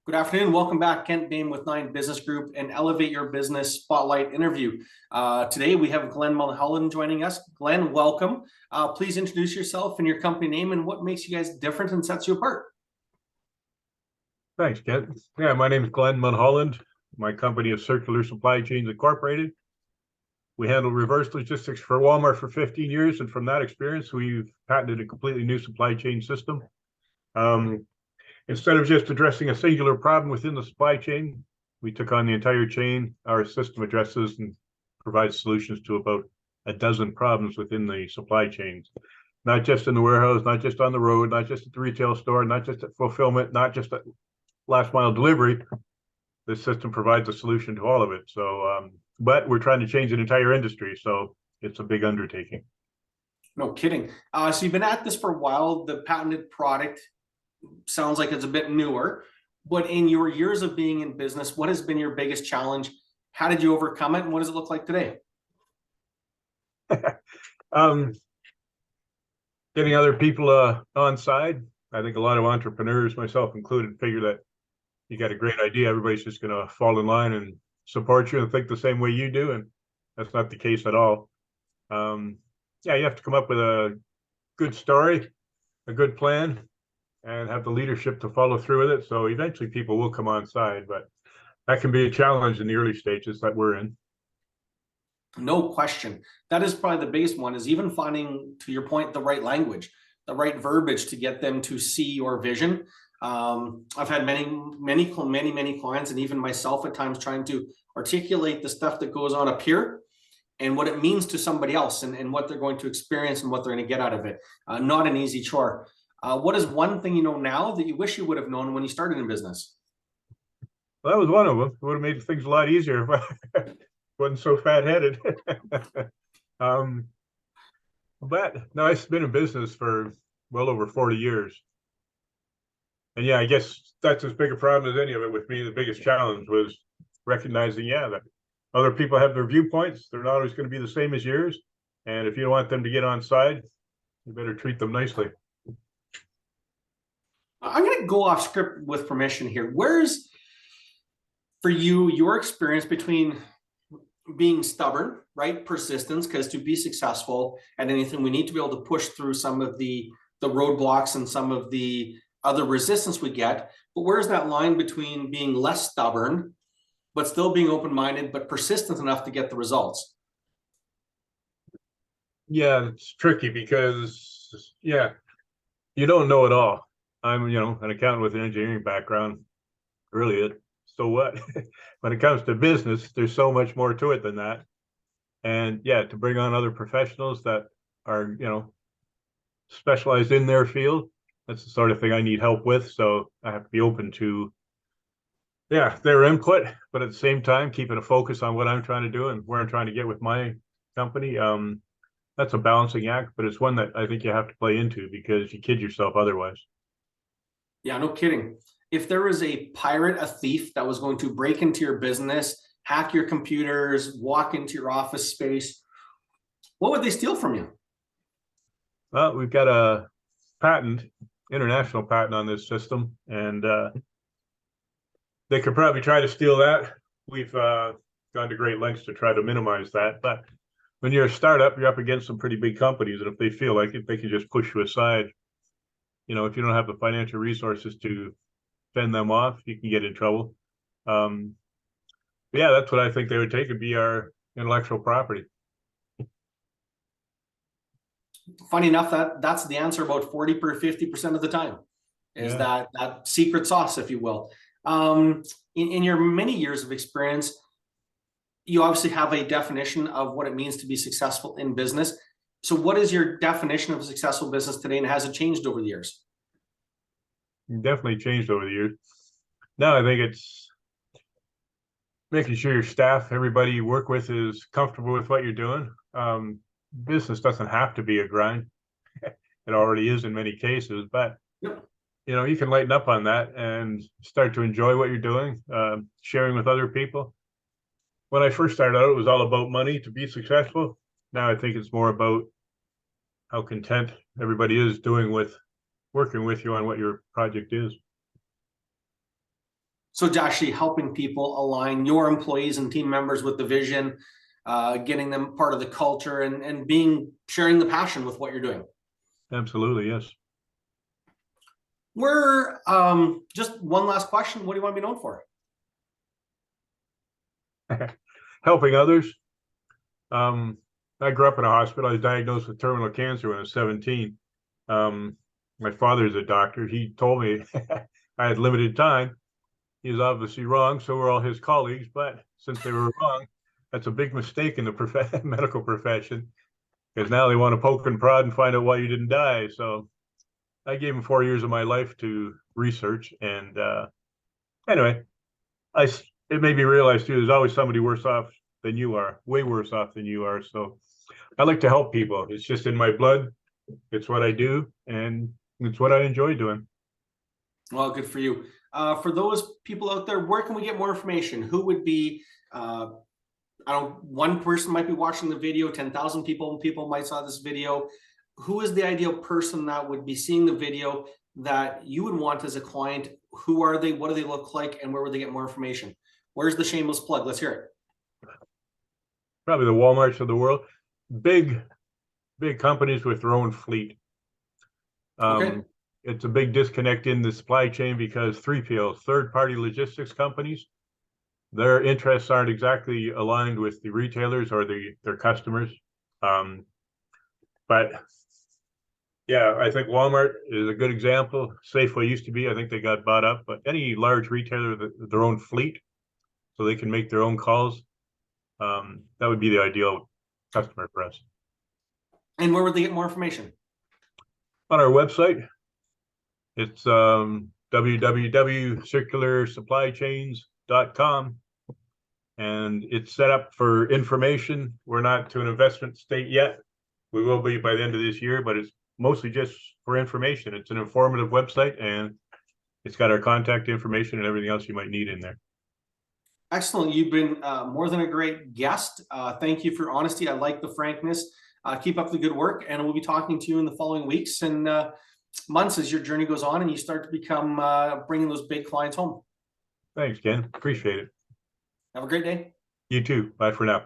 Good afternoon. Welcome back. Kent Bain with Nine Business Group and Elevate Your Business Spotlight interview. Today we have Glen Munholland joining us. Glen, welcome. Please introduce yourself and your company name and what makes you guys different and sets you apart. Thanks, Kent. Yeah, my name is Glen Munholland. My company is Circular Supply Chains Incorporated. We handle reverse logistics for Walmart for 15 years, and from that experience, we've patented a completely new supply chain system. Instead of just addressing a singular problem within the supply chain, we took on the entire chain. Our system addresses and provides solutions to about a dozen problems within the supply chains, not just in the warehouse, not just on the road, not just at the retail store, not just at fulfillment, not just at last mile delivery. This system provides a solution to all of it. So, but we're trying to change an entire industry, so it's a big undertaking. No kidding. So you've been at this for a while. The patented product sounds like it's a bit newer, but in your years of being in business, what has been your biggest challenge? How did you overcome it? And what does it look like today? Getting other people on side. I think a lot of entrepreneurs, myself included, figure that you got a great idea, everybody's just going to fall in line and support you and think the same way you do, and that's not the case at all. Yeah, you have to come up with a good story, a good plan, and have the leadership to follow through with it. So eventually people will come on side, but that can be a challenge in the early stages that we're in. No question. That is probably the biggest one, is even finding, to your point, the right language, the right verbiage to get them to see your vision. I've had many clients, and even myself at times, trying to articulate the stuff that goes on up here and what it means to somebody else, and what they're going to experience and what they're going to get out of it. Not an easy chore. What is one thing you know now that you wish you would have known when you started in business? Well, that was one of them. It would have made things a lot easier if I wasn't so fat-headed. But no, I've been in business for well over 40 years. And yeah, I guess that's as big a problem as any of it with me. The biggest challenge was recognizing, that other people have their viewpoints. They're not always going to be the same as yours. And if you want them to get on side, you better treat them nicely. I'm going to go off script with permission here. Where's, for you, your experience between being stubborn, right? Persistence, because to be successful at anything, we need to be able to push through some of the roadblocks and some of the other resistance we get. But where's that line between being less stubborn, but still being open-minded, but persistent enough to get the results? Yeah, it's tricky because, you don't know it all. I'm, an accountant with an engineering background. Really, so what? When it comes to business, there's so much more to it than that. And to bring on other professionals that are, specialized in their field, that's the sort of thing I need help with. So I have to be open to, their input, but at the same time, keeping a focus on what I'm trying to do and where I'm trying to get with my company. That's a balancing act, but it's one that I think you have to play into because you kid yourself otherwise. Yeah, no kidding. If there was a pirate, a thief that was going to break into your business, hack your computers, walk into your office space, what would they steal from you? Well, we've got a patent, international patent on this system, and they could probably try to steal that. We've gone to great lengths to try to minimize that. But when you're a startup, you're up against some pretty big companies, and if they feel like it, they can just push you aside. If you don't have the financial resources to fend them off, you can get in trouble. That's what I think they would take, would be our intellectual property. Funny enough, that's the answer about 40 or 50% of the time, is that secret sauce, if you will. In your many years of experience, you obviously have a definition of what it means to be successful in business. So what is your definition of a successful business today, and has it changed over the years? Definitely changed over the years. Now I think it's making sure your staff, everybody you work with, is comfortable with what you're doing. Business doesn't have to be a grind. It already is in many cases, but you can lighten up on that and start to enjoy what you're doing, sharing with other people. When I first started out, it was all about money to be successful. Now I think it's more about how content everybody is doing with working with you on what your project is. So it's actually helping people align your employees and team members with the vision, getting them part of the culture, and sharing the passion with what you're doing. Absolutely, yes. We're just one last question. What do you want to be known for? Helping others. I grew up in a hospital. I was diagnosed with terminal cancer when I was 17. My father's a doctor. He told me I had limited time. He was obviously wrong, so were all his colleagues. But since they were wrong, that's a big mistake in the medical profession, because now they want to poke and prod and find out why you didn't die. So I gave him 4 years of my life to research. And anyway, it made me realize too, there's always somebody worse off than you are, way worse off than you are. So I like to help people. It's just in my blood. It's what I do, and it's what I enjoy doing. Well, good for you. For those people out there, where can we get more information? Who would be, I don't, one person might be watching the video, 10,000 people might saw this video. Who is the ideal person that would be seeing the video that you would want as a client? Who are they? What do they look like? And where would they get more information? Where's the shameless plug? Let's hear it. Probably the Walmarts of the world. Big companies with their own fleet. Okay. It's a big disconnect in the supply chain because 3PLs, third-party logistics companies, their interests aren't exactly aligned with the retailers or their customers. But yeah, I think Walmart is a good example. Safeway used to be, I think they got bought up, but any large retailer, their own fleet, so they can make their own calls. That would be the ideal customer for us. And where would they get more information? On our website, it's www.circularsupplychains.com, and it's set up for information. We're not to an investment state yet. We will be by the end of this year, but it's mostly just for information. It's an informative website, and it's got our contact information and everything else you might need in there. Excellent. You've been more than a great guest. Thank you for your honesty. I like the frankness. Keep up the good work, and we'll be talking to you in the following weeks and months as your journey goes on and you start to become bringing those big clients home. Thanks, Ken. Appreciate it. Have a great day. You too. Bye for now.